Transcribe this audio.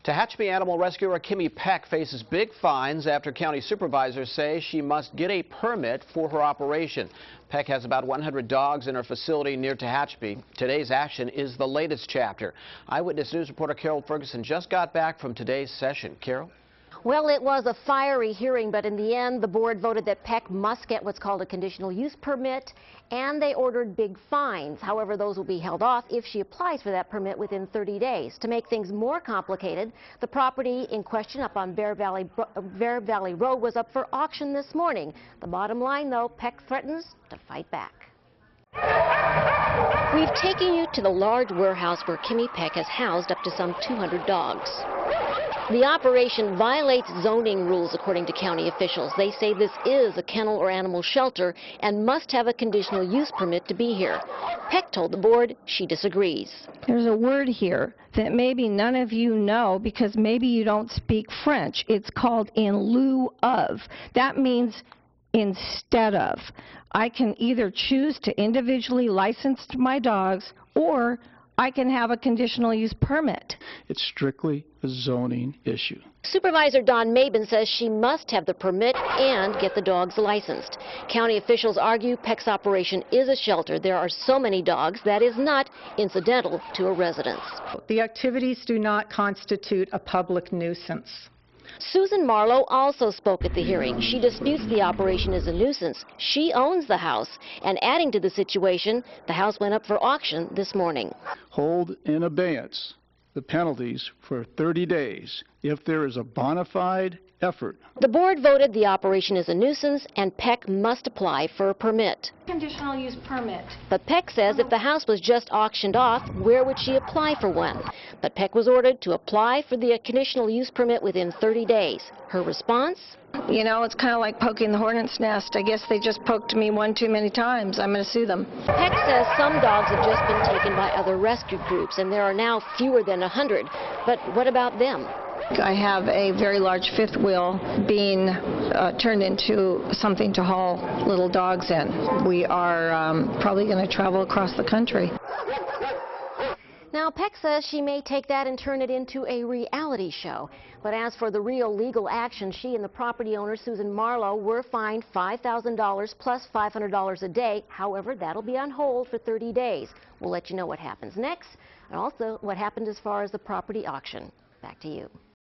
Tehachapi animal rescuer Kimmy Peck faces big fines after county supervisors say she must get a permit for her operation. Peck has about 100 dogs in her facility near Tehachapi. Today's action is the latest chapter. Eyewitness News reporter Carol Ferguson just got back from today's session. Carol? Well, it was a fiery hearing, but in the end, the board voted that Peck must get what's called a conditional use permit, and they ordered big fines. However, those will be held off if she applies for that permit within 30 days. To make things more complicated, the property in question up on Bear Valley Road was up for auction this morning. The bottom line, though, Peck threatens to fight back. We've taken you to the large warehouse where Kimmy Peck has housed up to some 200 dogs. The operation violates zoning rules, according to county officials. They say this is a kennel or animal shelter and must have a conditional use permit to be here. Peck told the board she disagrees. There's a word here that maybe none of you know because maybe you don't speak French. It's called in lieu of. That means instead of. I can either choose to individually license my dogs or I can have a conditional use permit. It's strictly a zoning issue. Supervisor Don Mabin says she must have the permit and get the dogs licensed. County officials argue Peck's operation is a shelter. There are so many dogs that is not incidental to a residence. The activities do not constitute a public nuisance. Susan Marlowe also spoke at the hearing. She disputes the operation is a nuisance. She owns the house, and adding to the situation, the house went up for auction this morning. Hold in abeyance the penalties for 30 days if there is a bona fide effort. The board voted the operation is a nuisance and Peck must apply for a permit. Conditional use permit. But Peck says if the house was just auctioned off, where would she apply for one? But Peck was ordered to apply for the conditional use permit within 30 days. Her response? You know, it's kind of like poking the hornet's nest. I guess they just poked me one too many times. I'm going to sue them. Peck says some dogs have just been taken by other rescue groups, and there are now fewer than 100. But what about them? I have a very large fifth wheel being turned into something to haul little dogs in. We are probably going to travel across the country. Now, Peck says she may take that and turn it into a reality show. But as for the real legal action, she and the property owner, Susan Marlowe, were fined $5,000 plus $500 a day. However, that'll be on hold for 30 days. We'll let you know what happens next and also what happened as far as the property auction. Back to you.